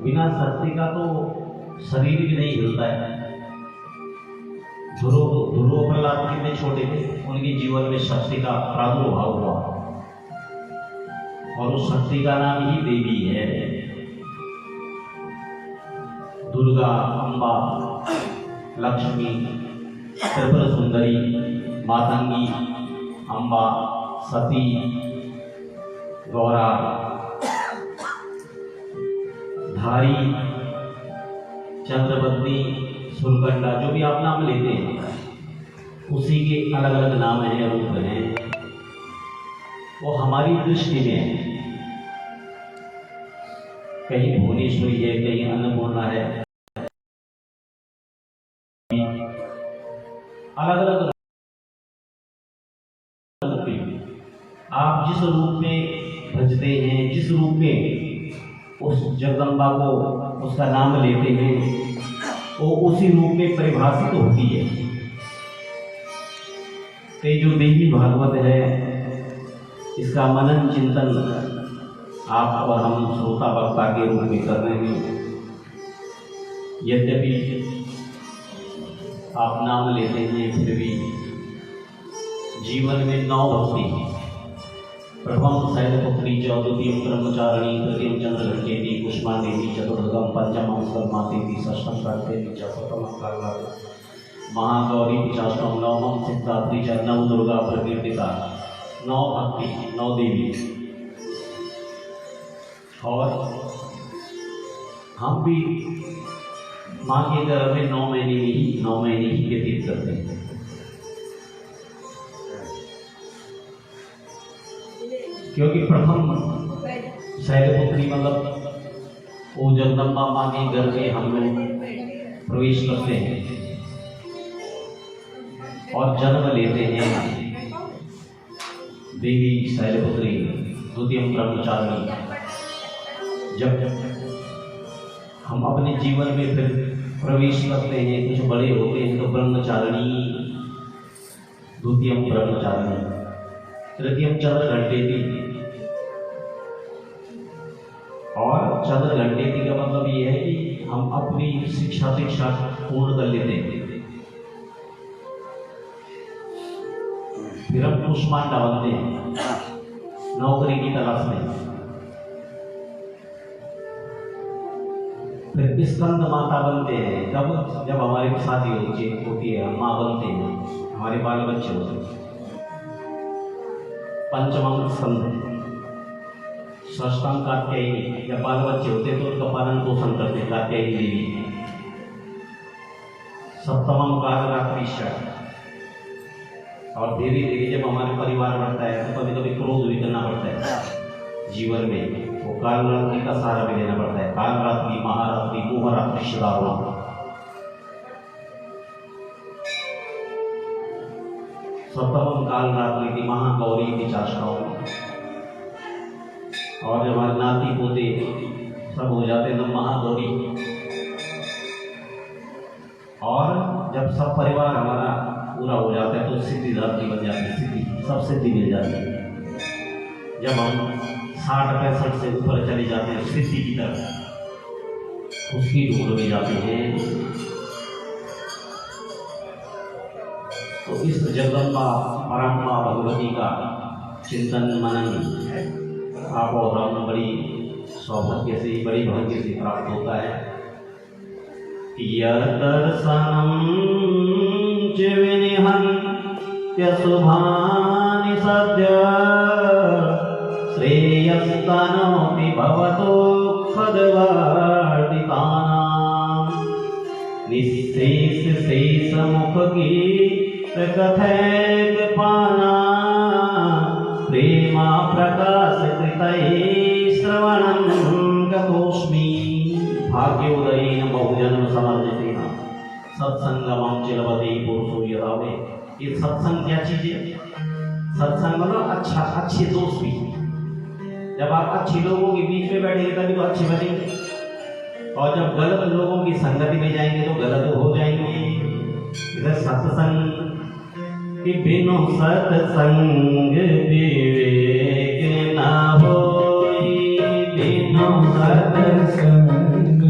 बिना शक्ति का तो शरीर भी नहीं हिलता है। ध्रुव प्रहलाद कितने छोटे थे, उनके जीवन में शक्ति का प्रादुर्भाव हुआ और उस शक्ति का नाम ही देवी है। दुर्गा, अम्बा, लक्ष्मी, त्रिपुर सुंदरी, मातंगी, अम्बा, सती, गौरा, धारी, चंद्रवती, सुरकंडा, जो भी आप नाम लेते हैं उसी के अलग अलग नाम हैं, रूप हैं। वो हमारी दृष्टि में कहीं भुवनेश्वरी है, कहीं अन्नपूर्णा है, अलग अलग। आप जिस रूप में भजते हैं, जिस रूप में उस जगदम्बा को उसका नाम लेते हैं, वो उसी रूप में परिभाषित होती है। तो जो देवी भागवत है, इसका मनन चिंतन आप और हम श्रोता वक्ता के रूप में कर रहे हैं। यद्यपि आप नाम लेते हैं, फिर भी जीवन में 9 भक्ति हैं। प्रथम शैलपुत्री च, द्वितीयं ब्रह्मचारिणी, तृतीयं चंद्रघंटेति, कुष्मा देवी, चतुर्थम पंचमं शर्मादेवी, षष्ठम कार्तिकेय च, सप्तमं कालरात्रि, महागौरी, पचासम, नवमं सिद्धात्री च, नव दुर्गा प्रकीर्तिता। 9 भक्ति, 9 देवी। और हम भी माँ के गर्भ में 9 महीने ही व्यतीत करते हैं। क्योंकि प्रथम शैलपुत्री मतलब वो जगदम्बा माँ के घर में हम लोग प्रवेश करते हैं और जन्म लेते हैं। देवी शैलपुत्री, द्वितीयं ब्रह्मचारिणी। जब हम अपने जीवन में फिर प्रवेश करते हैं, कुछ बड़े होते हैं, तो ब्रह्मचारिणी, द्वितीयं ब्रह्मचारिणी, तृतीयं चंद्रघंटेति। और चंद्रघंटेति का मतलब ये है कि हम अपनी शिक्षा पूर्ण कर लेते हैं, फिर हम कुष्मांडा बनते हैं नौकरी की तलाश में। फिर स्कंद माता बनते हैं, जब हमारी शादी होती है, हम माँ बनते हैं, हमारे बाल बच्चे होते हैं। पंचमं स्कंद, षष्ठम कात्यायनी, जब बाल बच्चे होते हैं तो उनका पालन पोषण करते हैं, कात्यायनी देवी। सप्तमं कालरात्रि, और धीरे धीरे जब हमारे परिवार बढ़ता है तो कभी कभी क्रोध भी करना पड़ता है जीवन में, वो कालरात्रि का सहारा भी लेना पड़ता है। कालरात्रि, महारात्रि, मोहरात्रि, श्रावण। सप्तम कालरात्रि की महागौरी की चाष्टाओं। और जब हमारे नाती पोते सब हो जाते हैं तो महागौरी। और जब सब परिवार हमारा पूरा हो जाता है तो सिद्धिदात्री बन जाती है, सिद्धि, सब सिद्धि मिल जाती है। जब हम 60-65 से ऊपर चले जाते हैं सिद्धि की तरफ, उसकी ढूंढ में जाते हैं। तो इस जगदम्बा परम्बा भगवती का चिंतन मनन आप और हम बड़ी सौभाग्य से, बड़ी भाग्य से प्राप्त होता है। यदर्शनं च विनिहन्त्य शुभानि सद्य, श्रेयस्तनोति भवतो खद्वर्तितानां। निःशेष शेषमुख गीत कथैक पाना, प्रेमा प्रकाश कृतये श्रवणं गतोऽस्मि। भाग्योदयेन बहुजन्म समर्जितेन सत्संगमं च लभते पुरुषो यदा वे। ये सत्संग क्या चीज है? सत्संग मतलब अच्छा, अच्छे दोस्त भी। जब आप अच्छे लोगों के बीच में बैठेंगे तभी तो अच्छे बनेंगे, और जब गलत लोगों की संगति में जाएंगे तो गलत हो जाएंगे। इधर सत्संग के बिनु सत्संग विवेक न होई, बिनु सत्संग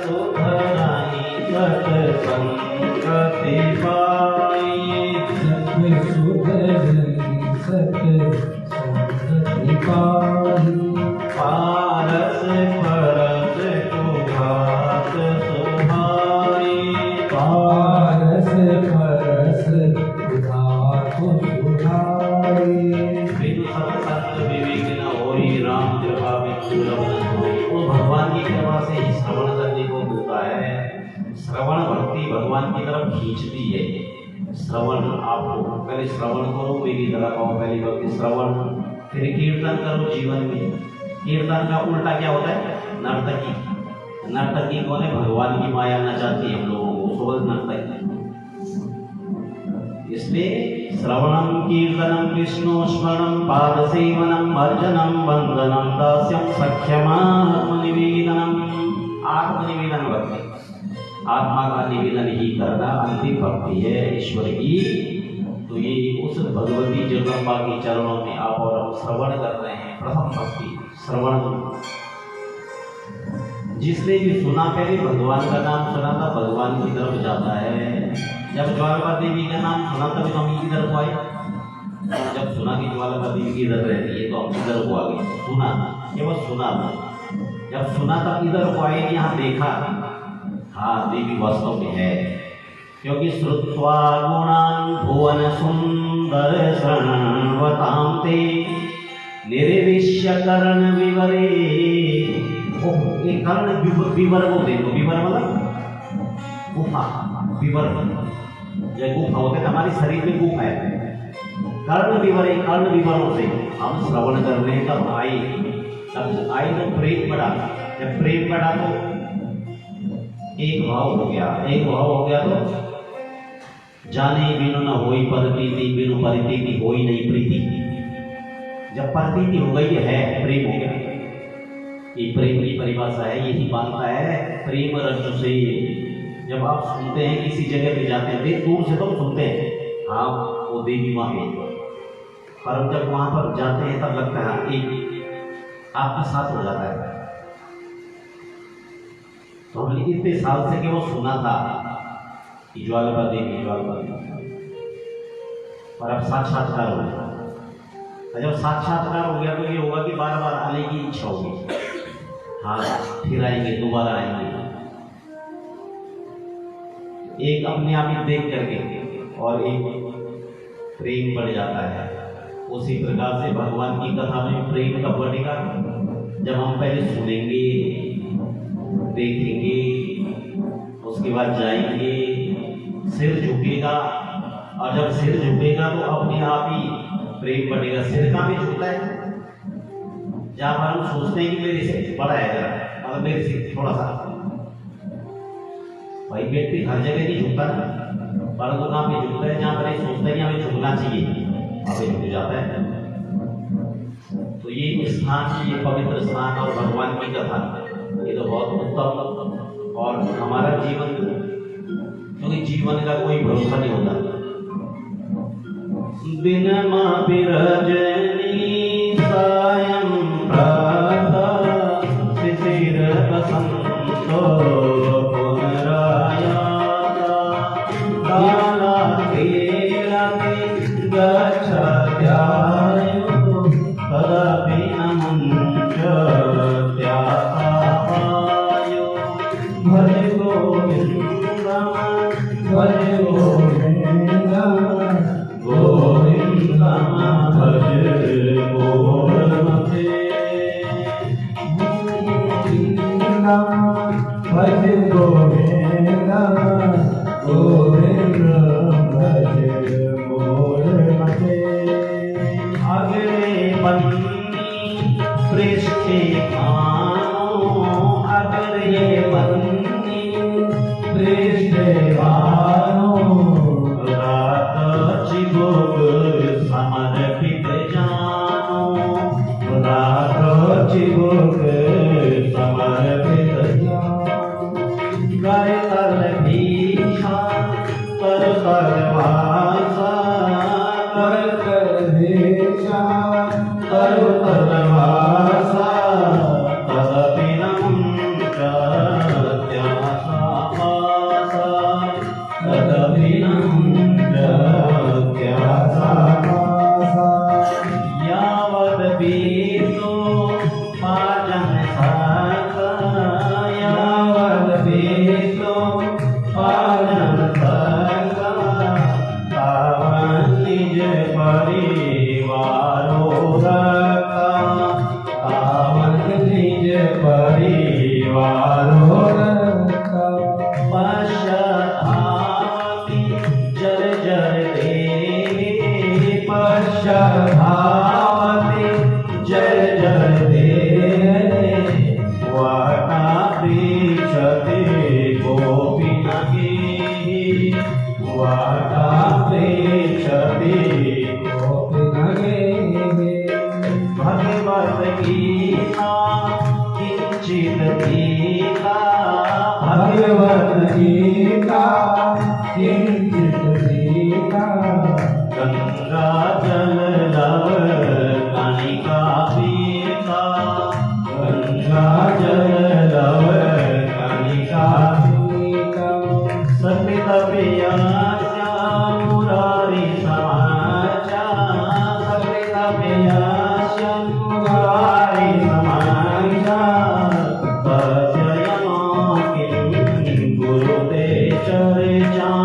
सुख नहीं सत्संगति पाई। सत सुख नहीं सत्संगति पाई। पारस परस कुघात सुहाई। पारस परस कुघात सुहाई। बिनु सत्संग विवेक न होई, राम कृपा बिनु दुर्लभ न होई। वो भगवान की कृपा से ही श्रवण करने को मिलता है। श्रवण भक्ति भगवान की तरफ खींचती है। श्रवण आपको पहले श्रवण करो, मेरी तरह कहो पहली भक्ति श्रवण, फिर कीर्तन करो जीवन में। कीर्तन का उल्टा क्या होता है? नर्तकी। नर्तकी कौन है? भगवान की माया नचाती है हम लोगों को, सो नर्तकी। इसलिए श्रवणम कीर्तनम विष्णु स्मरणम पाद सेवनम अर्जनम वंदनम दास्यम सख्यमात्मनिवेदनम। आत्मनिवेदन भक्ति, आत्मा का निवेदन ही करना अंतिम भक्ति है ईश्वर की। तो ये उस भगवती जगदम्बा के चरणों में आप और हम श्रवण कर रहे हैं। प्रथम भक्ति श्रवण। जिसने भी सुना, पहले भगवान का नाम सुना था, भगवान की तरफ जाता है। जब ज्वाला देवी का नाम सुना तभी हम इधर को आए। जब सुना कि ज्वाला देवी की इधर रहती है तो हम इधर को आ गए। सुना, केवल सुना था। जब सुना तब इधर को आए, यहाँ देखा, हाँ देवी वास्तव में है। क्योंकि श्रुत्वा गुणान् भुवन सुंदर शरणवतां ते निर्विश्य कर्ण विवरे। एक कर्ण विवर को देखो, विवर मतलब गुफा, विवर जो गुफा होते हैं, हमारे शरीर में गुफा है। कर्ण विवरे, कर्ण विवरों से हम श्रवण करने तब आए। तब आए तो प्रेम बढ़ा। जब प्रेम बढ़ा तो एक भाव हो गया। एक भाव हो गया तो जाने बिनु न होई परतीति, बिनु परितीति होई नहीं प्रीति। जब प्रतीति हो गई है, प्रेम हो गया। ये प्रेम की परिभाषा है, यही बांधता है प्रेम रज्जु से। जब आप सुनते हैं किसी जगह पे जाते हैं, दूर से तो सुनते हैं हाँ वो देवी माँ है, पर जब वहां पर जाते हैं तब लगता है एक आपका साथ हो जाता है। तो हमने इतने साल से केवल सुना था कि ज्वाला देवी, पर अब साक्षात्कार हो गया। जब साक्षात्कार हो गया तो ये होगा कि बार बार आने की इच्छा होगी। हाँ फिर आएंगे, दोबारा आएंगे। एक अपने आप ही देख करके और एक प्रेम बढ़ जाता है। उसी प्रकार से भगवान की कथा में प्रेम कब बढ़ेगा? जब हम पहले सुनेंगे, देखेंगे, उसके बाद जाएंगे, सिर झुकेगा, और जब सिर झुकेगा तो अपने आप ही प्रेम बढ़ेगा। सिर का भी झुकता है जहाँ पर हम सोचते हैं कि मेरे से बड़ा है जरा, मतलब मेरे से थोड़ा सा। भाई व्यक्ति हर जगह नहीं झुकता ना, परंतु कहाँ पे झुकता है? जहाँ पर ये सोचता है कि हमें झुकना चाहिए, वहाँ पे झुक जाता है। तो ये स्थान, ये पवित्र स्थान और भगवान की कथा, ये तो बहुत उत्तम। और हमारा जीवन, क्योंकि जीवन का कोई भरोसा नहीं होता। दिन माँ बिरजनी सायं प्रातः शिशिर बसंतो पुनरायाता काला केलाते गच्छत्यायो तदपि न मुञ्चत्यासापायो भजे गोविन्दं भजे गोविन्दं गोविन्दं भजे गोविन्दं भजे गोविन्दं गोविन्दं भजे गोविन्दं। अग्रे बन्नी पृष्ठे भानो, अग्रे बन्नी पृष्ठे भानो, रात चिबुक समर्पित जानो, रात चिबुक समर्पित जानो। कर तल भीषा पृच्छते गोपिनगे वार्ता पृच्छते गोपिनगे भगवत गीता किंचित गीता भगवत गीता किंचित गीता गंगा जल लव कणिका पीता गंगा जल लव कणिका गीता सपित प्रियास्या मुरारी समाचा सपित प्रियास्या मुरारी समाचा तस्य यमाकिं गुरुते चर्चां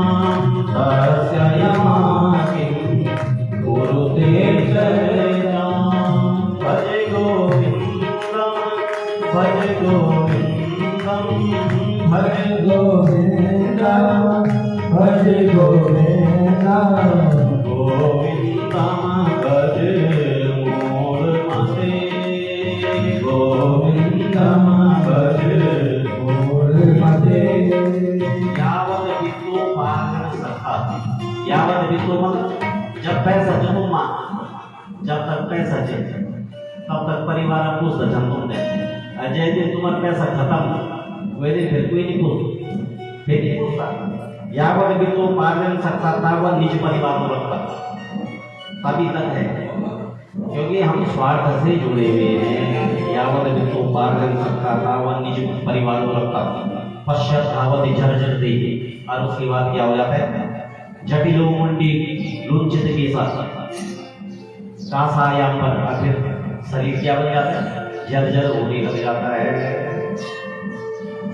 तस्य यमाकिं गुरुते चर्चां भज गोविन्दं भज गोविन्दं भज गोविंदा भज गोविंदा गोविन्दं भज मूलमते गोविन्दं भज मूलमते यावत विद्योपार्जन सखाति यावत विद्योमन जब पैसा जमा जब तक पैसा चाहिए तब तक परिवार पूछ जन तुम दे जय दिन तुम्हारा पैसा खत्म वे दिन फिर कोई नहीं पूछ फिर नहीं पूछता यावत विद्योपार्जन सकता तावत निज परिवार को रखता तभी तक है क्योंकि हम स्वार्थ से जुड़े हुए हैं यावत विद्योपार्जन सकता तावत निज परिवार को रखता पश्चात धावत झरझर दे और उसके बाद क्या हो जाता है जटिलो मुंडी लुंचित के साथ कासायाम पर फिर शरीर क्या बन जाता है जर्जर होने लग जाता है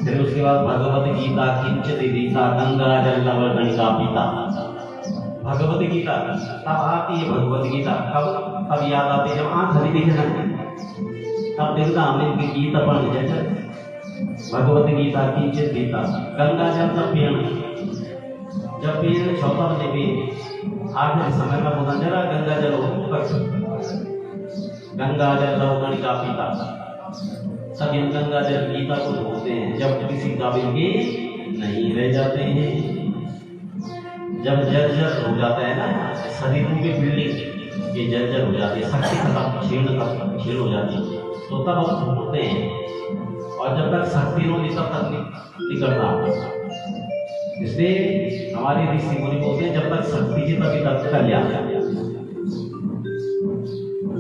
फिर उसके बाद भगवत गीता किंचित गीता गंगा जल लव कणिका पीता भगवत गीता तब आती है भगवत गीता तब याद आती है जब आंख हरी दिखे लगती तब देखता हमने इनकी गीता पढ़ जैसे भगवत गीता किंचित गीता गंगा जल तब पीण जब पीण छोटा देवी आखिरी समय में बोला जरा गंगा जल गंगा जल लव कणिका पीता सब इन गंगा जल गीता को धोते हैं जब किसी काबिल के नहीं रह जाते हैं जब जर्जर हो जाता है ना शरीरों की बिल्डिंग ये जर्जर हो जाती है शक्ति खत्म छीण हो जाती है तो तब हम धोते हैं और जब तक शक्ति होती तब तक निकलना इसलिए हमारे ऋषि मुनि बोलते हैं जब तक शक्ति जी तभी तक कल्याण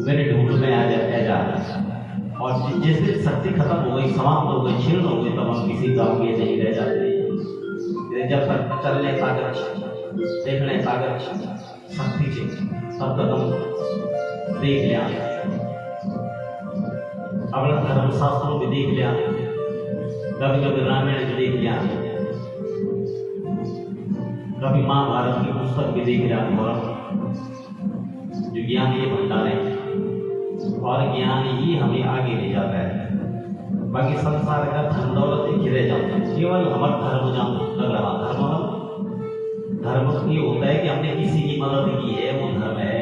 मेरे ढूंढ में आ जा और जिस दिन शक्ति खत्म हो गई समाप्त हो गई क्षीण हो गई तब हम किसी काम के नहीं रह जाते जब तक चलने ताकत देखने ताकत शक्ति से तब तक हम देख लिया अपने धर्म शास्त्रों को देख लिया कभी कभी रामायण को देख लिया कभी महाभारत की पुस्तक भी देख लिया जो ज्ञान ये भंडार है और ज्ञान ही हमें आगे ले जाता है बाकी संसार का धन दौलत घिरे जाता है केवल हमारा धर्म जान लग रहा धर्म ये होता है कि हमने किसी की मदद की है वो धर्म है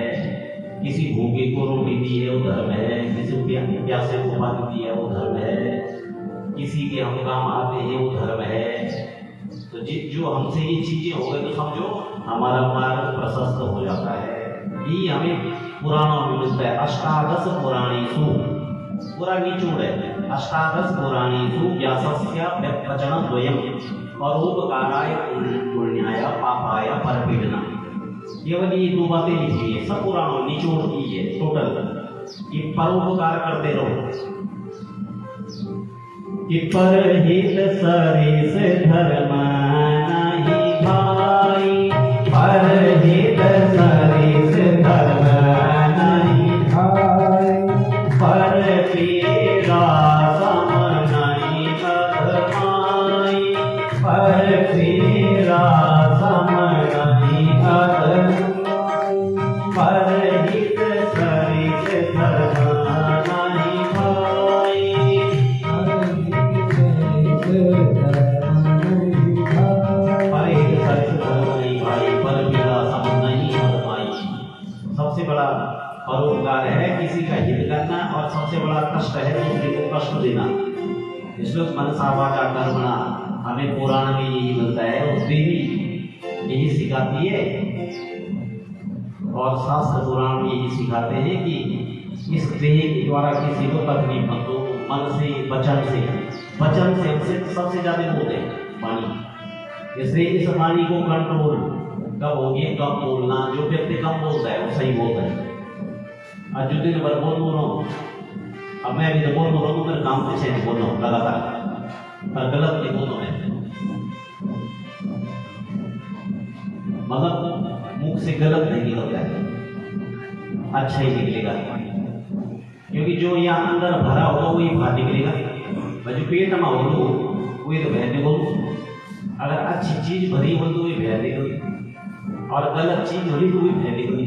किसी भूखे को रोटी दी है वो धर्म है किसी प्यासे को पानी दी है वो धर्म है किसी के हम काम आते हैं वो धर्म है तो जो हमसे ये चीजें हो गई तो समझो हमारा मार्ग प्रशस्त हो जाता है ये हमें पुराणों में मिलता है अष्टादश पुराणेषु पूरा निचोड़ है अष्टादश पुराणेषु व्यासस्य वचनं द्वयम् परोपकाराय पुण्याय पापाय परपीडना केवल ये दो बातें लिखी है सब पुराणों निचोड़ की है टोटल ये परोपकार करते रहो कि परहित सरिस धर्म नहीं भाई परहित सरिस धर्म नहीं भाई पर पीड़ा सम नहीं अधमाई पर पीड़ा सम नहीं अधमाई परहित सरिस धर्म नहीं भाई सबसे बड़ा परोपकार है किसी का हित करना और सबसे बड़ा कष्ट है दूसरे को कष्ट देना श्लोक मनसा वाचा कर्मणा हमें पुराण में यही मिलता है और देवी यही सिखाती है और शास्त्र पुराण में यही सिखाते हैं कि इस देह के द्वारा किसी को तकलीफ मत दो। मन से वचन से सबसे ज्यादा बोलते हैं वाणी। इसलिए इस वाणी को कंट्रोल कब होगी, कब बोलना। जो व्यक्ति कम बोलता है वो सही बोलता है। आज जो दिन भर बोल रहा हूँ, अब मैं अभी तो बोल रहा हूँ, मेरे काम से नहीं बोल रहा हूँ लगातार, पर गलत नहीं बोल रहा मैं, मतलब मुख से गलत नहीं निकलता है, अच्छा ही निकलेगा। क्योंकि जो यहाँ अंदर भरा होगा वही बाहर निकलेगा। जो पेट में हो वही तो बाहर निकल। अगर अच्छी चीज भरी हो तो वही बाहर निकली, और गलत चीज भरी तो वही बाहर निकली।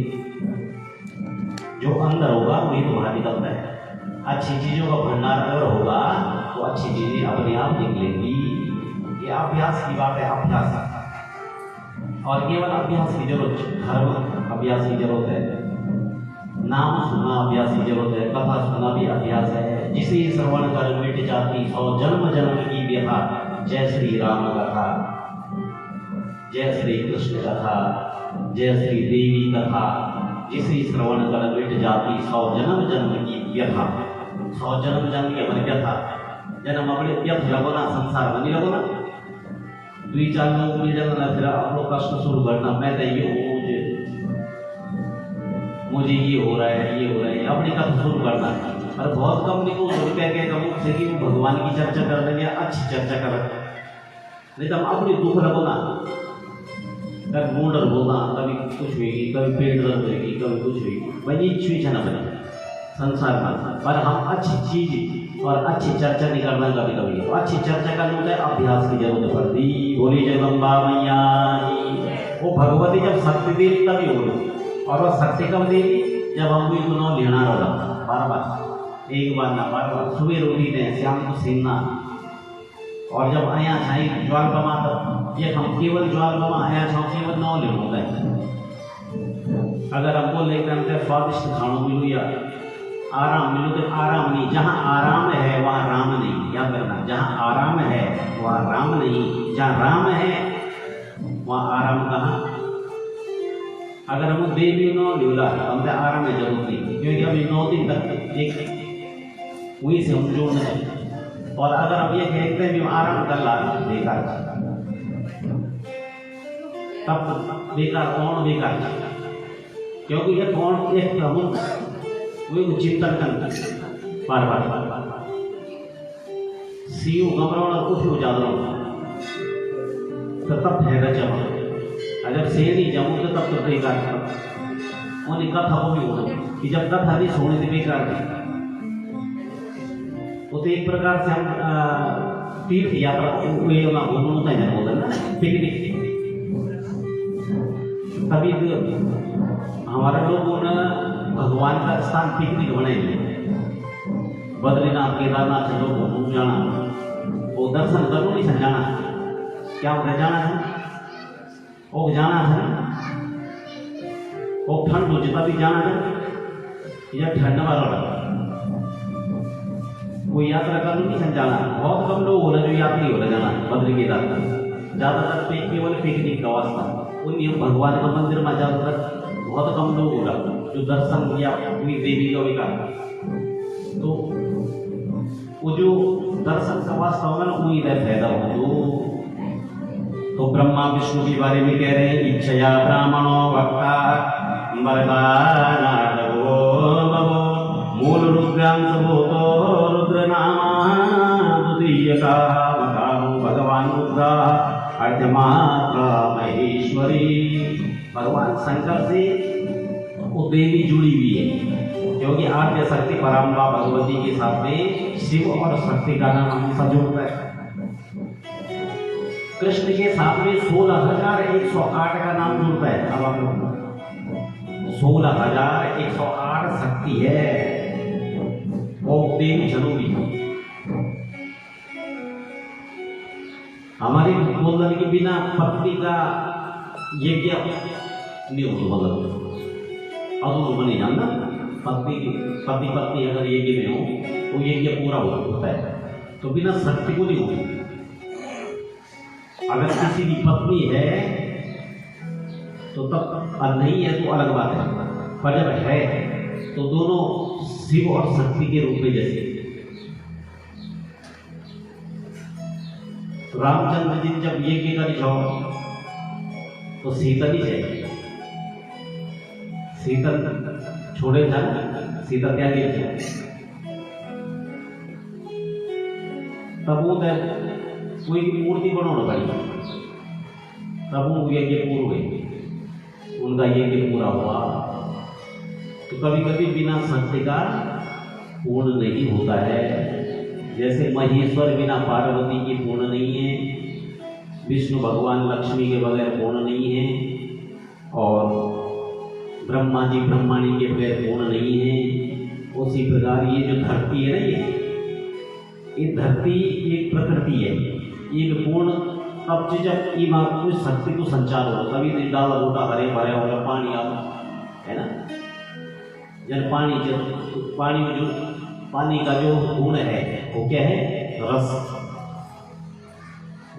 जो अंदर होगा वही तो बाहर निकलता है। अच्छी चीजों का भंडार अगर होगा तो अच्छी चीजें अपने आप निकलेंगी। ये अभ्यास की बात है, अभ्यास। और केवल अभ्यास की जरूरत, धर्म अभ्यास की जरूरत है, नाम सुनना अभ्यास की जरूरत है, कथा सुनना भी अभ्यास है। जिसे श्रवण कर मिट जाती 100 जन्म जन्म की व्यथा। जय श्री राम कथा, जय श्री कृष्ण कथा, जय श्री देवी कथा। जिसे श्रवण कर मिट जाती 100 जन्म जन्म की व्यथा। 100 जन्म जन्म की हमारी व्यथा, जन्म अपने व्यथ लगो ना, संसार बनी लगो ना। 2-4 लोग मिल जाना, फिर आप लोग कष्ट शुरू करना, मैं तो ये हूँ, मुझे ये हो रहा है, ये हो रहा है, अपनी कथा शुरू करना। और बहुत कम निको कह मुख से कि भगवान की चर्चा कर रहे हैं, अच्छी चर्चा कर रहे हैं। नहीं तो हम अपनी दुख लगो ना, कभी मुंडर बोलना, कभी कुछ होगी, कभी पेट दर्द होगी, कभी कुछ होगी, वही छुई छना बने संसार में। पर हम अच्छी चीज और अच्छी चर्चा नहीं करना कभी कभी। तो अच्छी चर्चा करनी होता है, अभ्यास की जरूरत पड़ती। बोली जगदम्बा मैया की। वो भगवती जब शक्ति देवी तभी बोलो, और वह शक्ति कब देगी जब हम कोई गुनाह लेना होगा बार बार, एक बार ना बार बार। सुबह रोटी दें, शाम को सीना, और जब आया छाई ज्वाल बमा तब ये हम केवल ज्वाल बमा आया छाओ केवल नौ ले होता है। अगर हमको लेकर हमसे स्वादिष्ट खाना मिलू या आराम मिलू तो आराम नहीं। जहाँ आराम है वहाँ राम नहीं, याद रखना। जहाँ आराम है वहाँ राम नहीं, जहाँ राम है वहाँ आराम कहाँ। अगर हम देवी नौ ल्यूला हमसे आराम है जरूर नहीं, क्योंकि अभी 9 दिन तक एक वही से हम जोड़ना है। और अगर हम ये कहते हैं कि आराम कर ला, बेकार, तब बेकार कौन बेकार, क्योंकि ये कौन एक हम वही चिंतन करना बार बार बार बार। सीयू घबराना कुछ हो जाता तो तब फायदा चलो। अगर से नहीं जाऊँ तो तब तो बेकार था। उन्हें कथा को भी बोलो कि जब कथा नहीं सोने से बेकार थी। वो तो एक प्रकार से हम तीर्थ यात्रा घूमना होता है बोलते ना, पिकनिक। तभी हमारे लोगों ने भगवान का स्थान पिकनिक बनाए। बद्रीनाथ केदारनाथ से लोग घूम जाना, वो दर्शन करो नहीं समझाना, क्या उधर जाना है वो जाना है। वो ठंड हो जितना भी जाना है, यह ठंड वाला कोई यात्रा कर नहीं समझाना। बहुत कम लोग हो रहे जो यात्री हो रहे जाना बद्री केदारनाथ। ज्यादातर केवल पिकनिक का वास्ता, उन भगवान का मंदिर में ज्यादातर बहुत कम लोग हो रहा जो दर्शन या अपनी देवी का विकार। तो वो जो दर्शन का वास्ता होगा ना, वही इधर फायदा होगा। तो ब्रह्मा विष्णु के बारे में कह रहे हैं, इच्छया ब्राह्मणो भक्ता मरदानादवो बवो मूल रुद्रांश भूतो रुद्र नामा द्वितीयका मकानो भगवान रुद्र अर्धमात्रा महेश्वरी। भगवान शंकर से वो देवी जुड़ी हुई है, क्योंकि आद्य शक्ति पराम्बा भगवती के साथ में शिव और शक्ति का नाम हमेशा जुड़ता है। कृष्ण के साथ में 16,108 का नाम जुड़ता है। अब आप लोग 16,108 शक्ति है, वो देवी जरूरी है। हमारे बोलने के बिना पत्नी का यज्ञ नहीं होता, मतलब अधूर बने जानना। पति पत्नी अगर यज्ञ में हो तो यज्ञ पूरा होता है। तो बिना शक्ति को नहीं होगी। अगर किसी की पत्नी है तो तब नहीं है तो अलग बात है, पर जब है तो दोनों शिव और शक्ति के रूप में जैसे रामचंद्र जी जब यज्ञ कर जाओ तो शीतल ही चाहिए, शीतल छोड़े जाना, शीतल क्या किया तब वो कोई मूर्ति बनाना पड़ी, तब वो यज्ञ पूर्ण हुए, उनका यज्ञ पूरा हुआ। तो कभी कभी बिना शक्ति का पूर्ण नहीं होता है। जैसे महेश्वर बिना पार्वती की पूर्ण नहीं है, विष्णु भगवान लक्ष्मी के बगैर पूर्ण नहीं है, और ब्रह्मा जी ब्रह्माणी के बगैर पूर्ण नहीं है। उसी प्रकार ये जो धरती है ना, ये धरती एक प्रकृति है, एक पूर्ण अब जब कोई शक्ति को संचार हो तभी डाला रोटा हरे भरे होगा, पानी आप है ना, जब पानी में जो पानी का जो गुण है वो क्या है, रस।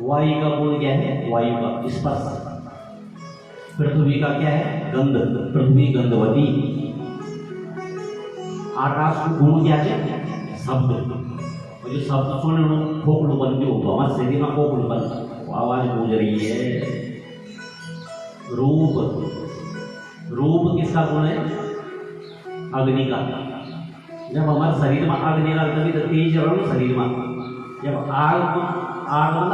वायु का गुण क्या है, वायु का स्पर्श। पृथ्वी का क्या है, गंध, पृथ्वी गंधवती। आकाश का गुण क्या है, शब्द। और जो शब्द सुने खोखलूपन जो होगा हमारे शरीर में, खोखलूपन आवाज गूंज रही है। रूप, रूप किसका गुण है, अग्नि का। जब हमारे शरीर में अग्नि लग तभी तो तेज रहो शरीर में। जब आग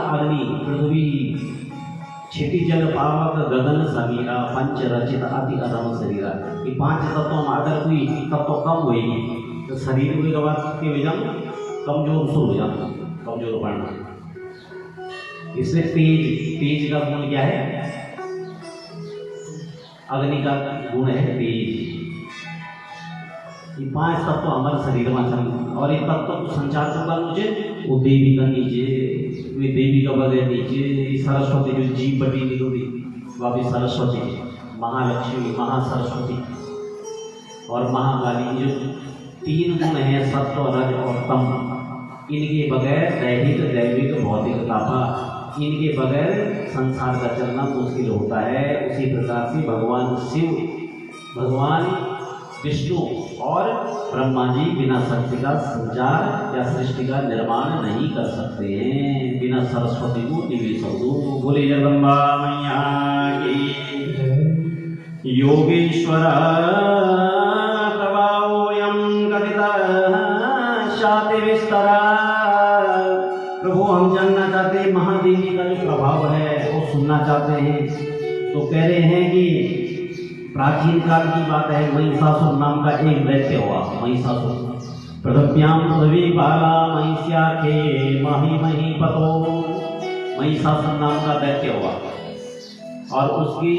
अग्नि, पृथ्वी क्षिति जल पावक गगन समीरा पंच रचित अति अधम शरीरा। ये 5 तत्वों में अगर कोई तत्व कम होगी तो शरीर में कमजोर शुरू हो जाता, कमजोर पड़ना। इसलिए तेज का गुण क्या है, अग्नि का गुण है तेज। ये 5 तत्व हमारे शरीर में चल, और एक तत्व को संचार करना मुझे वो देवी का नीचे, वे देवी का बगैर नीचे सरस्वती जो जीव बटी निकलती वह भी सरस्वती, महालक्ष्मी, महासरस्वती और महाकाली। जो 3 गुण हैं सत्व रज और तम, इनके बगैर दैहिक दैविक भौतिक तापा, इनके बगैर संसार का चलना मुश्किल होता है। उसी प्रकार से भगवान शिव, भगवान विष्णु और ब्रह्मा जी बिना शक्ति का संचार या सृष्टि का निर्माण नहीं कर सकते हैं। बिना सरस्वती को निवेश हो। बोले जगदम्बा मैया की। योगेश्वर प्रभावोऽयं कथितः शाति विस्तरा। प्रभु हम जानना चाहते हैं महादेवी का जो प्रभाव है वो सुनना चाहते हैं। तो कह रहे हैं कि प्राचीन काल की बात है, महिषासुर नाम का एक दैत्य हुआ। महिषासुर पृथ्व्याम पृथ्वी बाला महिष्याखे मही मही पतो। महिषासुर नाम का दैत्य हुआ और उसकी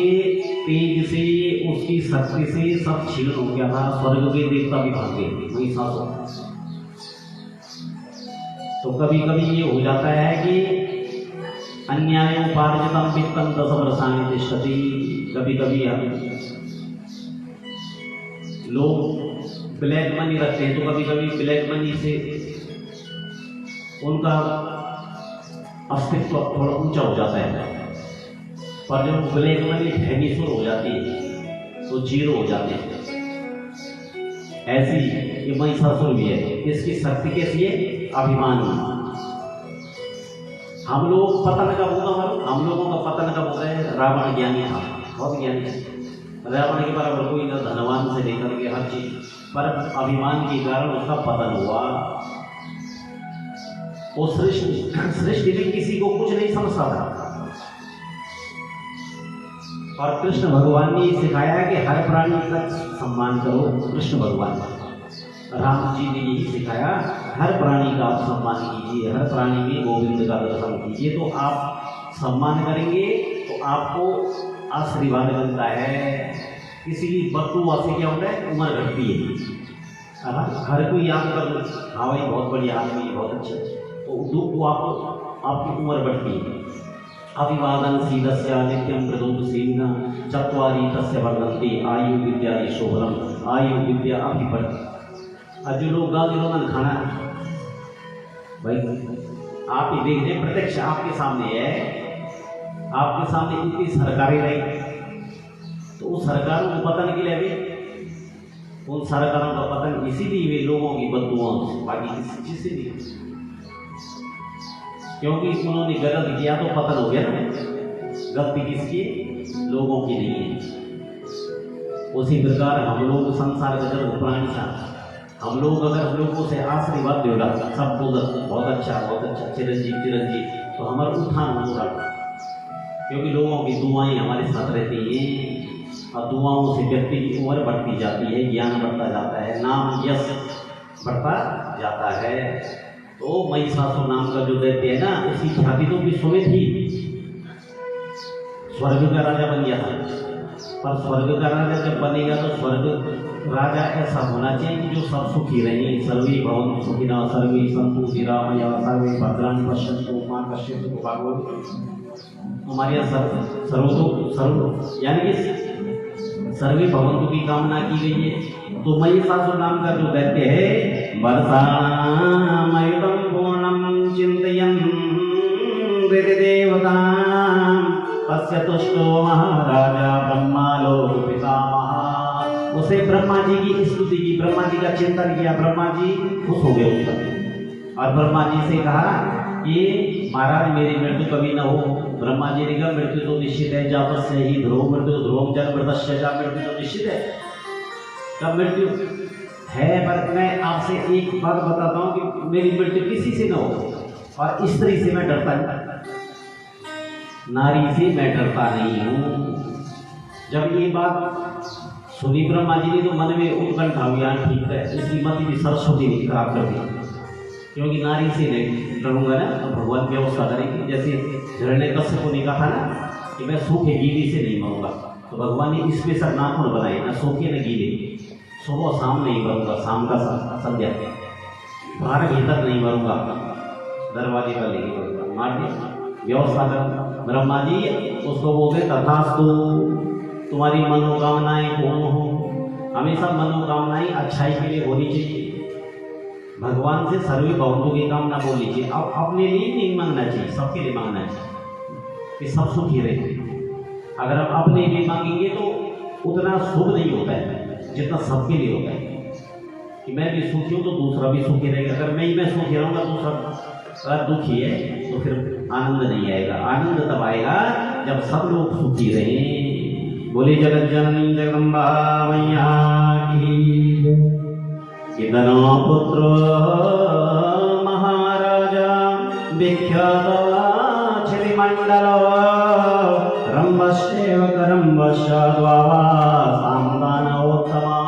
तेज से, उसकी शक्ति से सब छीन हो गया था। स्वर्ग के देवता भी भाग गए महिषासुर। तो कभी कभी ये हो जाता है कि अन्यायोपार्जितम वित्तम 10 वर्षाणि तिष्ठति। कभी कभी लोग ब्लैक मनी रखते हैं, तो कभी कभी ब्लैक मनी से उनका अस्तित्व थोड़ा ऊंचा हो जाता है, पर जब ब्लैक मनी फैनिशर हो जाती है तो जीरो हो जाते हैं। ऐसी ये महिषासुर भी है। इसकी शक्ति कैसी है, अभिमान। हम लोग पतन का बोला, हम लोगों का पतन का बोला है। रावण ज्ञानी था, बहुत ज्ञानी था। रावण के बराबर कोई न, धनवान से लेकर के हर चीज, पर अभिमान के कारण उसका पतन हुआ। वो सृष्टि में किसी को कुछ नहीं समझता था। और कृष्ण भगवान ने सिखाया कि हर प्राणी का सम्मान करो। कृष्ण भगवान राम जी ने यही सिखाया, हर प्राणी का आप सम्मान कीजिए, हर प्राणी में गोविंद का दर्शन कीजिए। तो आप सम्मान करेंगे तो आपको आशीर्वाद मिलता है। किसी की बदुआ से क्या होता है, उम्र घटती है। हर कोई याद कर लो, हाँ भाई बहुत बढ़िया आदमी है, बहुत अच्छा, तो दुख को आपकी उम्र बढ़ती है। अभिवादन शीलस्य नित्यं मृदुं सेविना चत्वारि तस्य वर्धन्ते आयु विद्या यशोबलम। आयु विद्या अभिवर्धते। और जो लोग गाँव, जिन्होंने खाना भाई आप ही देख रहे, प्रत्यक्ष आपके सामने है, आपके सामने इतनी सरकारें रही, तो उन सरकारों को पतन के लिए भी उन सरकारों का पतन इसीलिए हुए लोगों की बददुआओं से, बाकी किसी चीज से नहीं। क्योंकि उन्होंने गलत किया तो पतन हो गया ना। गलती किसकी? लोगों की नहीं है। उसी प्रकार हम लोग संसार का जब प्राणी था, हम लोग अगर लोगों से आशीर्वाद देगा सबको बहुत अच्छा चिरंजीव, तो हमारा उत्थान होगा, क्योंकि लोगों की दुआएं हमारे साथ रहती हैं और दुआओं से व्यक्ति की उम्र बढ़ती जाती है, ज्ञान बढ़ता जाता है, नाम यश बढ़ता जाता है। तो महिषासुर नाम का जो दैत्य है ना, उसकी ख्याति तो विश्व में थी, स्वर्ग का राजा बन गया था। पर स्वर्ग का राजा जब बनेगा तो स्वर्ग राजा ऐसा होना चाहिए कि जो सब सुखी रहे, सर्वे भवन्तु सुखिनः, सर्वे सन्तु निरामयाः, सर्वे भद्राणि पश्यन्तु मा कश्चित् दुःखात्। हमारे यहाँ सर्व यानी कि सर्वे भवन्तु की कामना की गई है। तो महिषासुर नाम का जो दैत्य है, वर्षामयुतं पूर्णं चिन्तयन् देवतां तस्य तुष्टो महाराजा ब्रह्मालोक पितामह। उसे ब्रह्मा जी की स्तुति की, ब्रह्मा जी का चिंतन किया, ब्रह्मा जी खुश हो गए उसका, और ब्रह्मा जी से कहा कि महाराज मेरी मृत्यु कभी न हो। ब्रह्मा जी ने कहा मृत्यु तो निश्चित है, जातस्य ही ध्रुव मृत्यु, ध्रुव जन मृतस्य जा, मृत्यु तो निश्चित है। कब मृत्यु है, पर मैं आपसे एक बात बताता हूँ कि मेरी मृत्यु किसी से न हो, और स्त्री से मैं डरता नहीं, नारी से मैं डरता नहीं हूँ। जब ये बात सुनी ब्रह्मा जी ने तो मन में उत्कंठा हुआ, ठीक है, इसकी मति भी सरस्वती ने खराब कर दी, क्योंकि नारी से नहीं डरूंगा ना तो भगवान व्यवस्था करेंगे। जैसे हिरण्यकश्यप को ने कहा था ना कि मैं सूखे गीले से नहीं मरूंगा, तो भगवान ने स्पेशल नाखून बनाए, ना सूखे न गीले, सुबह शाम नहीं मरूंगा, शाम का संध्या, बाहर भीतर नहीं मरूंगा, दरवाजे पर नहीं मरूंगा, मार दिया व्यवस्था कर। ब्रह्मा जी उसको बोलते तथास्तु, तुम्हारी मनोकामनाएं पूर्ण हो। हमेशा मनोकामनाएं अच्छाई के लिए होनी चाहिए, भगवान से सर्वे भवन्तु की कामना बोलनी चाहिए। अब अपने लिए नहीं मांगना चाहिए, सबके लिए मांगना चाहिए कि सब सुखी रहे। अगर हम अपने लिए मांगेंगे तो उतना शुभ नहीं होता है जितना सबके लिए होता है, कि मैं भी सुखी हूँ तो दूसरा भी सुखी रहेगा। अगर मैं सुखी रहूँगा, दूसरा अगर दुखी है तो फिर आनंद नहीं आएगा। आनंद तब आएगा जब सब लोग सुखी रहें। बोले जगत जननी जगदम्बा मैया की। कितना पुत्र महाराजा विख्यात छिरिमंडल रंभस्येव करंभस्य सांदानोत्तमा।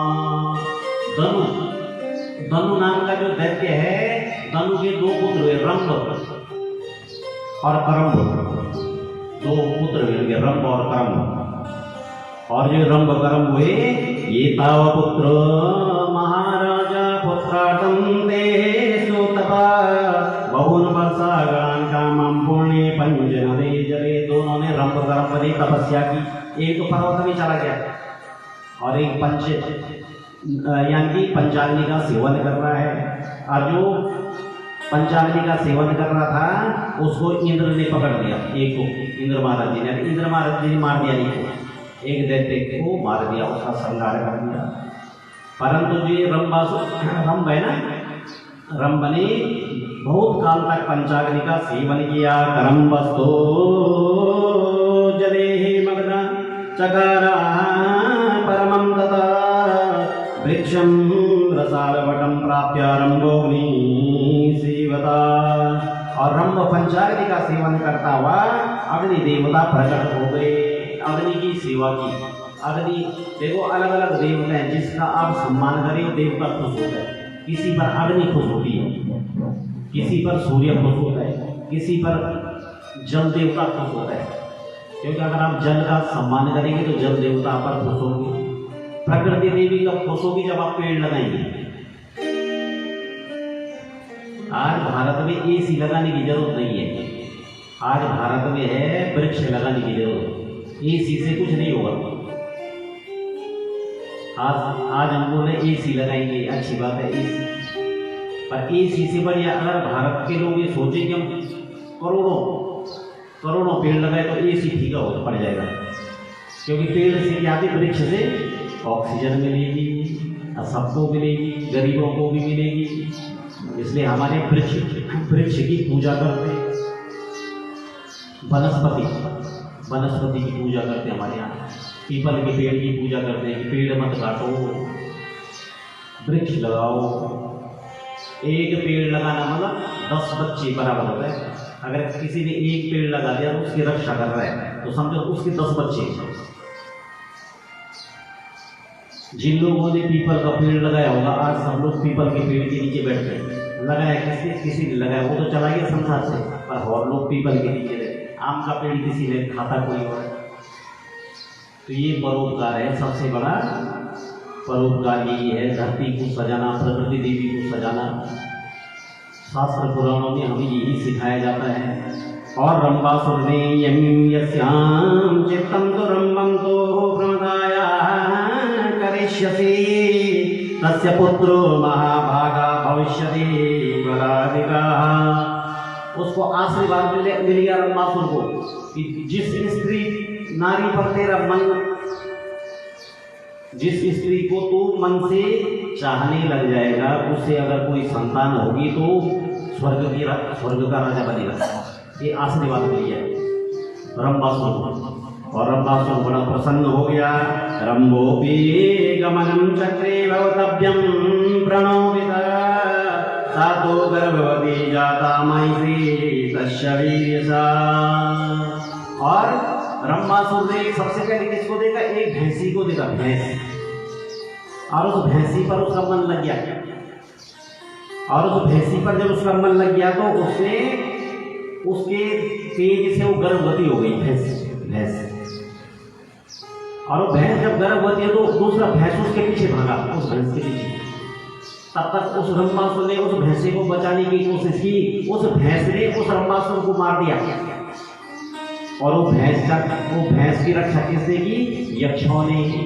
धनु नाम का जो दैत्य है, धनु के दो पुत्र हुए, रंभ और करंभ, दो पुत्र हुए, रंभ और करंभ। और जो रंभ करंभ हुए, ये ताव पुत्र महाराजा पुत्रार्थं ते सुतपा बहुन वर्षागणान् कामं पुण्ये पंचनदे जले। दोनों ने रंभ करंभ ने तपस्या की। एक तो पर्वत में चला गया और एक यानी कि पंचाग्नि का सेवन कर रहा है, और जो पंचाग्नि का सेवन कर रहा था उसको इंद्र ने पकड़ लिया। एक को इंद्र महाराज जी ने मार दिया, एक दैत्य को मार दिया, उसका संहार कर दिया। परंतु जो रंभ है ना, रंभ ने बहुत काल तक पंचाग्नि का सेवन किया। करंभस्तो जले मग्न चकारा परमं तथा वृक्षं रसालवटं प्राप्य रंभोग्नि सेवता। और रंभ पंचाग्नि का सेवन करता हुआ अग्नि देवता प्रकट हो गए, अग्नि की सेवा की। अग्नि देखो अलग अलग देवता हैं, जिसका आप सम्मान करें वो देवता खुश होता है। किसी पर अग्नि खुश होती है, किसी पर सूर्य खुश होता है, किसी पर जल देवता खुश होता है, क्योंकि अगर आप जल का सम्मान करेंगे तो जल देवता पर खुश होंगे। प्रकृति देवी कब खुश होगी? जब आप पेड़ लगाएंगे। आज भारत में एसी लगाने की जरूरत नहीं है, आज भारत में है वृक्ष लगाने की जरूरत। एसी से कुछ नहीं होगा। आज हम बोले एसी लगाएंगे, अच्छी बात है एसी, और एसी से बढ़िया अगर भारत के लोग ये सोचे कि हम करोड़ों करोड़ों पेड़ लगाए तो एसी फीका हो पड़ जाएगा, क्योंकि पेड़ से क्या आती, वृक्ष से ऑक्सीजन मिलेगी और सबको मिलेगी, गरीबों को भी मिलेगी। इसलिए हमारे वृक्ष की पूजा करते, वनस्पति की पूजा करते, हमारे यहाँ पीपल के पेड़ की पूजा करते हैं कि पेड़ मत काटो, वृक्ष लगाओ। एक पेड़ लगाना मतलब 10 बच्चे बराबर होता है। अगर किसी ने एक पेड़ लगा दिया तो उसकी रक्षा कर रहा है, तो समझो उसके 10 बच्चे। जिन लोगों ने पीपल का पेड़ लगाया होगा, आज सब लोग पीपल के पेड़ के नीचे बैठ गए। लगाया किसी ने लगाया, वो तो चला गया संसार से, पर और लोग पीपल के नीचे रहे। आम का पेड़ किसी ने खाता कोई और। तो ये परोपकार है, सबसे बड़ा परोपकार यही है, धरती को सजाना, प्रकृति देवी को सजाना। शास्त्र पुराणों में हमें यही सिखाया जाता है। और रंबासुर ने यम यस्याम चित्तम तो रंबम तो प्रमदाया करिष्यसि तस्य पुत्रो महाभागा भविष्यति बलादिका। उसको आशीर्वाद मिल गया रंबासुर को कि जिस स्त्री नारी पर तेरा मन, जिस स्त्री को तू मन से चाहने लग जाएगा, उससे अगर कोई संतान होगी तो स्वर्ग का राजा बनेगा। ये आशीर्वाद मिल गया रंबासुर। और रंबासुर बड़ा प्रसन्न हो गया। रंभोपि गमनम चक्रे भवतव्यम प्रणोदिता सातो गर्भवती जाता महिषी तस्य वीर्यसा। और रंबासुर ने सबसे पहले किसको देखा, एक भैंसी को देखा, भैंस। और उस भैंसी पर उसका मन लग गया। और उस भैंसी पर जब उसका मन लग गया तो उसने उसके तेज से वो गर्भवती हो गई भैंस। और वो भैंस जब गर्भवती है तो दूसरा भैंस उसके पीछे भागा, उस भैंस के पीछे। तब तक उस रंबासुर ने उस भैंसे को बचाने की कोशिश की। उस भैंस ने उस रंबासुर को मार दिया। और वो भैंस की रक्षा किसने की, यक्षों ने की।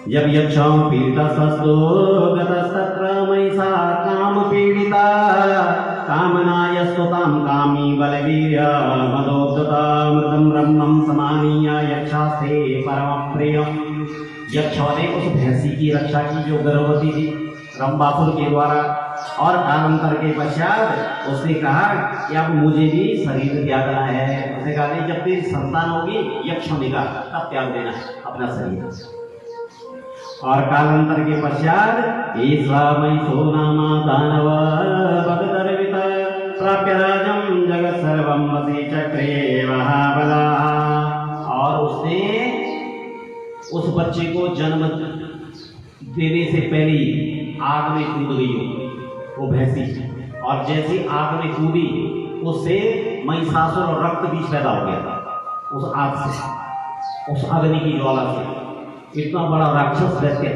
जब यक्षों पीड़िता सस्तो गतस्तत्र महिषा काम पीड़िता कामनाय स्तुतां कामी बलवीर्य मदोद्धता मृतं ब्रह्मं समानीय यक्षास्ते परमं प्रियम्। यक्षों ने उस भैंसी की रक्षा की जो गर्भवती थी रंबासुर के द्वारा। और कालांतर के पश्चात उसने कहा कि अब मुझे भी शरीर त्यागना है। उसने कहा नहीं, जब तेरी संतान होगी, यक्षों ने कहा, तब त्याग देना है अपना शरीर। और कालांतर के पश्चात ईसा महिषो नामा दानव भगदर्वित प्राप्य राजं जगत सर्वं वसी चक्रे महाबला। और उसने उस बच्चे को जन्म देने से पहले ही आग में कूद गई वो भैंसी। और जैसी आग में कूदी उससे महिषासुर और रक्त बीज पैदा हो गया था उस आग से, उस अग्नि की ज्वाला से। इतना बड़ा राक्षस दैत्य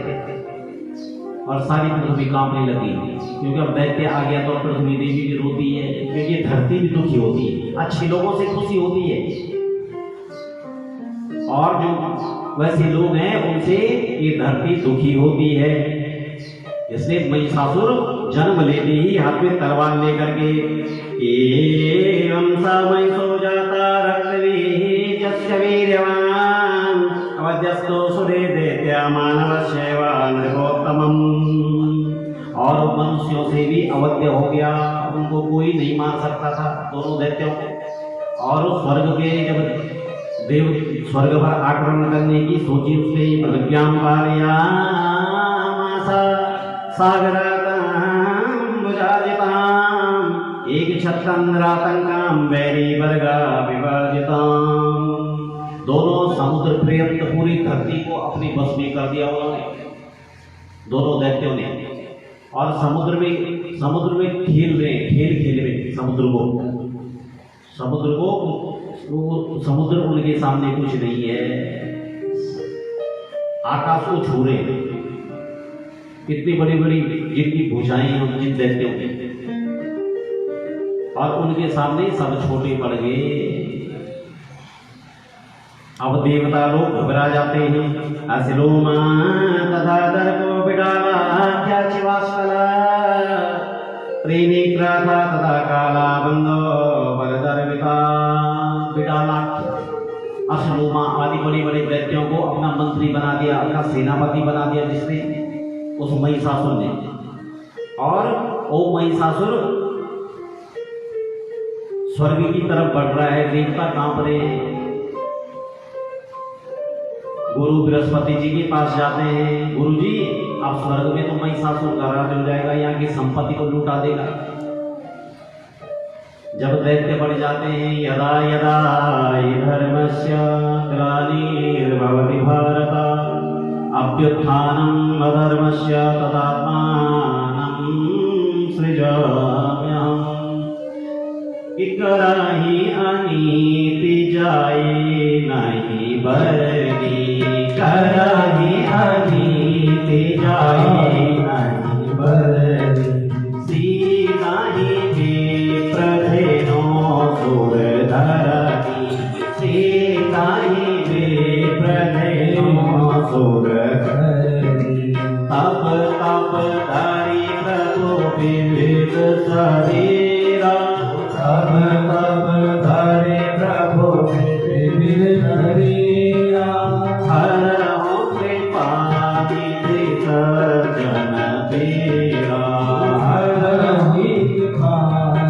और सारी पृथ्वी कांपने लगी, क्योंकि अब दैत्य आ गया तो पृथ्वी देवी भी रोती है, क्योंकि धरती भी दुखी होती है। अच्छे लोगों से खुशी होती है, और जो वैसे लोग हैं उनसे ये धरती दुखी होती है। इसलिए महिषासुर जन्म लेते ही हाथ में तलवार लेकर के एवं सा महिषो जाता रक्तवीर्यस्य वीर्यवान अवध्यस्तो सुरे दैत्या मानवस्यैव नृपोत्तमम्। और मनुष्यों से भी अवध्य हो गया, उनको कोई नहीं मार सकता था, दोनों दैत्यों को। और स्वर्ग के जब देव स्वर्ग पर आक्रमण करने की सोची, उसने प्रतिज्ञां पालयामास सागरातां भुजाजितां एक छत्रन्द्रातंकां वैरी वर्गा विवर्जितां। दोनों समुद्र पर्यंत पूरी धरती को अपनी बस में कर दिया उन्होंने, दोनों दैत्यों ने। और समुद्र में खेल रहे समुद्र उनके सामने कुछ नहीं है, आकाश को छू रहे हैं। इतनी बड़ी बड़ी जिनकी भुजाएं हैं जिन दैत्यों की, और उनके सामने सब छोटे पड़ गए। अब देवता लोग घबरा जाते हैं। असिलोमा तथा दर्पो बिडाला क्या चिवास्कला त्रिनेत्रा था तथा काला बंदो वरदर्विता बिडालाख्य अश्लूमा आदि बड़े बड़े दैत्यों को अपना मंत्री बना दिया, अपना सेनापति बना दिया जिसने, उस महिषासुर ने। और वो महिषासुर स्वर्ग की तरफ बढ़ रहा है, देवता कांप रहे हैं। गुरु बृहस्पति जी के पास जाते हैं, गुरु जी आप स्वर्ग में तो महिषासुर का राज हो जाएगा, यहाँ की संपत्ति को लूटा देगा। जब दैत्य बढ़ जाते हैं, यदा यदा धर्मस्य ग्लानिर्भवति भारत अभ्युत्थानम् अधर्मस्य तदात्मानं सृजाम्यहम्। कराही अनीति जाए नहीं बरनी, कराही अनीति जाए नहीं बरनी। सीता ही विप्रधेनो सुर धरनी, सीता ही विप्रधेनो सुर धरनी। तप तप धारी प्रभु विविध शरीरा, तप तप धारी प्रभु विविध शरीरा। हरहु कृपा विधि सज्जन तेरा, हरहु कृपा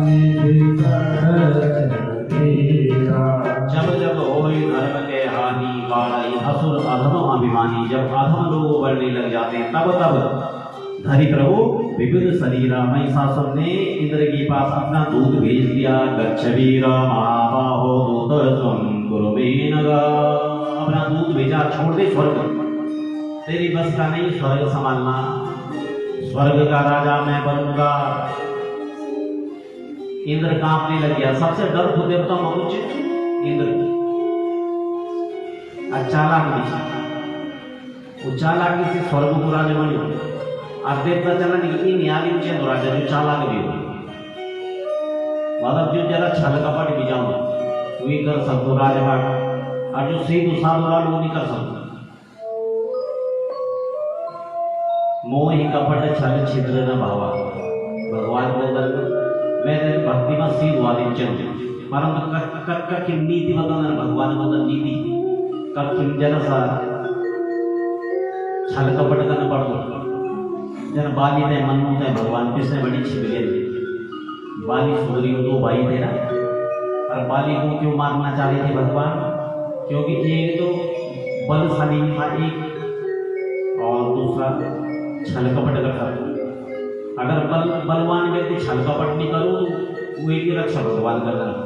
विधि सज्जन तेरा। जब जब होई धर्म के हानि बाढ़ई असुर अधम अभिमानी, जब अधम लोग बढ़ने लग जाते हैं तब तब धरी प्रभु विविध शरीरा। महिषासुर ने इंद्र के पास अपना दूत भेज दिया। गच्छ वीर महाबाहो दूत त्वं कुरु मे नगा, अपना दूत भेजा, छोड़ दे स्वर्ग, तेरी बस का नहीं स्वर्ग संभालना, स्वर्ग का राजा मैं बनूंगा। इंद्र कांपने लग गया। सबसे डरपोक देवता मनुष्य इंद्र, चालाक भी, वो चालाकी से स्वर्ग को राजा बनी। अब देवता चला नहीं, इन याली राजा जो चालाक भी हो, मतलब जो जरा छल कपट भी जाऊं वही कर सकते राजभाग, और जो सीधु साधु वाल वो नहीं कर सकते। मोह ही कपट छल छिद्र न भावा, भगवान बोलता मैं तेरे भक्ति में सीध वाली चंद परंतु कट की नीति बताना, भगवान बदल नीति कब जरा सा छल कपट करना पड़ दो। जन बाली थे मनु थे भगवान किसने बड़ी छिपले, बाली सुग्रीव दो भाई थे ना, और बाली को क्यों मारना चाह रहे थे भगवान? क्योंकि एक तो बलशाली था एक, और दूसरा छल कपट करता। अगर बलवान व्यक्ति छल कपट नहीं करो तो वो एक ही रक्षा भगवान कर देना।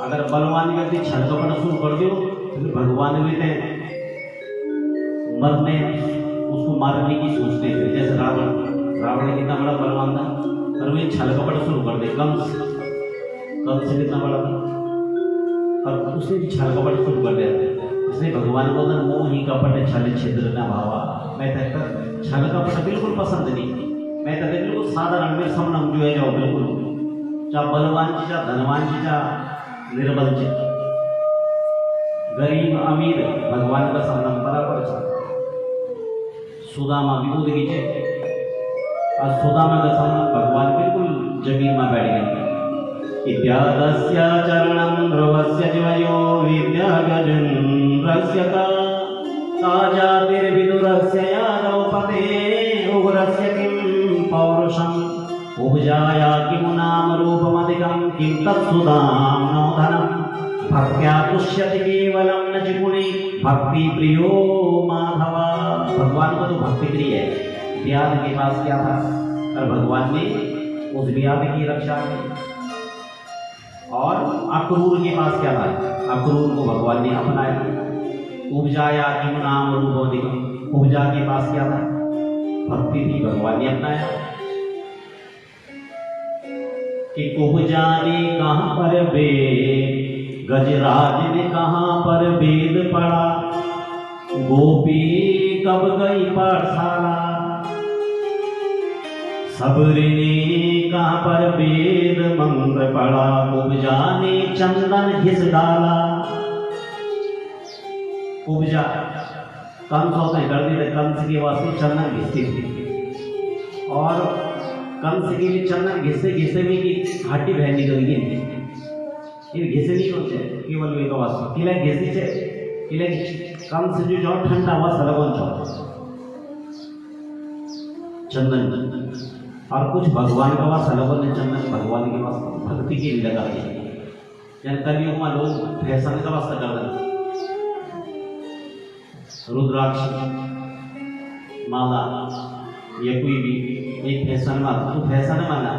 अगर बलवान व्यक्ति छल कपट शुरू कर दो तो भगवान भी थे मरने उसको मारने की सोचते थे। जैसे रावण कितना बड़ा बलवान था, और वे छल कपट शुरू कर दे। कंस कितना बड़ा था, और उसने भी छल कपट शुरू कर दिया। इसलिए भगवान बोलते मोह ही कपट छल छिद्र न भावा, मैं तो छल कपट बिल्कुल पसंद नहीं, मैं तो बिल्कुल साधारण में समनम जो है जाओ बिल्कुल, चाहे बलवान जी चाहे धनवान जी चाहे निर्बल जी, गरीब अमीर भगवान का समनम बराबर था। सुदामा विभूत कीजिए, और सुदामा का समनम भगवान बिल्कुल जमीन में बैठ गए। इत्यादस्य चरणं ध्रुवस्य जीवयो विद्यागजेन्द्रस्य का जातिर्विदुरस्य यादव पते उग्रस्य किं पौरुषम् उपजाया किमु नाम रूपमधिकं किं तत्सुदां नो धनम् भक्त्या तुष्यति केवलं न चिकुणे भक्ति प्रियो माधव। भगवान को तो भक्ति प्रिय है। व्याध के पास क्या था, और भगवान ने उस व्याध की रक्षा की। और अक्रूर के पास क्या था, अक्रूर को भगवान ने अपनाया। उपजाया किमु नाम रूपमधिकं, उपजा के पास क्या था, भक्ति थी, भगवान ने अपनाया। कि उपजा ने कहाँ पर वेद, गजराज ने कहाँ पर वेद पढ़ा, गोपी कब गई पाठशाला, सबरी ने कहाँ पर वेद मंत्र पढ़ा, उपजा ने चंदन घिस डाला। उपजा कंस होते कर दी, कंस के वास्ते चंदन घिसती थी। और कंस के लिए चंदन घिसे घिसे में की हड्डी बहन निकल गई ये घिसे नहीं होते केवल वे का वास्तव किला घिसी से किला कंस जो जो ठंडा हुआ सलगन जो चंदन और कुछ भगवान का वास सलगन ने चंदन भगवान के पास भक्ति के लिए लगा दिया जन कलयुग में लोग फैशन का वास्ता कर रहे रुद्राक्ष माला या कोई भी एक फैशन माला तो फैशन माला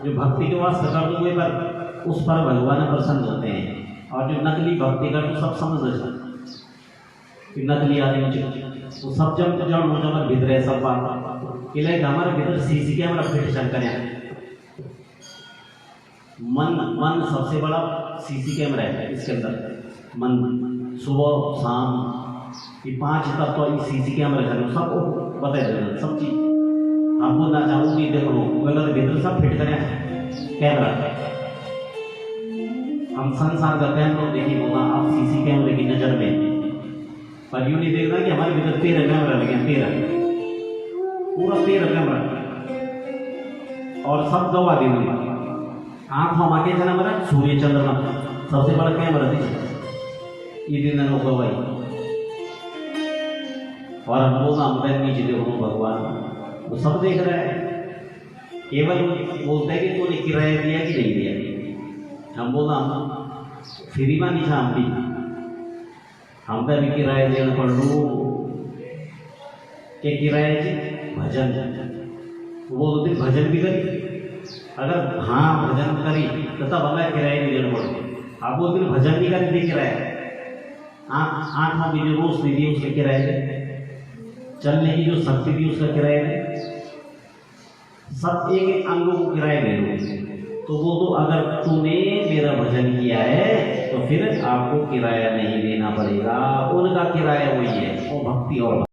जो भक्ति के वास्ते कर दूंगे पर उस पर भगवान प्रसन्न होते हैं और जो नकली भक्ति कर तो सब समझ जाते कि नकली आदमी वो सब जब जब भीतर सब बात कि लाइक हमारे भीतर सीसी कैमरा फिट करें मन सबसे बड़ा सीसी कैमरा है इसके अंदर मन सुबह शाम ये 5 तक तो ये सीसी कैमरा करें सब बता देना सब चीज आपको ना चाहूँगी देखो गलत भीतर सब फिट करें कैमरा हम संसार का कैमरा देखिए होगा आप सीसी कैमरे की नजर में पर यूँ नहीं देखना कि हमारे भीतर 13 कैमरा लगे 13 पूरा 13 कैमरा और सब गवा देंगे आँख हम आके जना हमारा सूर्य चंद्रमा सबसे बड़ा कैमरा दीजिए ये दिन गवाई और हम लोग हम नीचे देखो भगवान वो सब देख रहा है केवल बोलते हैं कि तूने किराया दिया कि नहीं दिया हम बोला फ्री में नहीं था हम पे भी किराया देना पड़ लो क्या किराया जी भजन वो बोलते भजन भी करी अगर हाँ भजन करी तो तब हमें किराया नहीं देना पड़ो आप बोलते भजन भी करी दे किराया आँख में भी जो रोशनी दी उसका किराया दे चलने की जो शक्ति थी उसका किराया दे सब एक एक अंगों को किराया दे लो तो वो तो अगर तूने मेरा भजन किया है तो फिर आपको किराया नहीं देना पड़ेगा उनका किराया वही है वो भक्ति और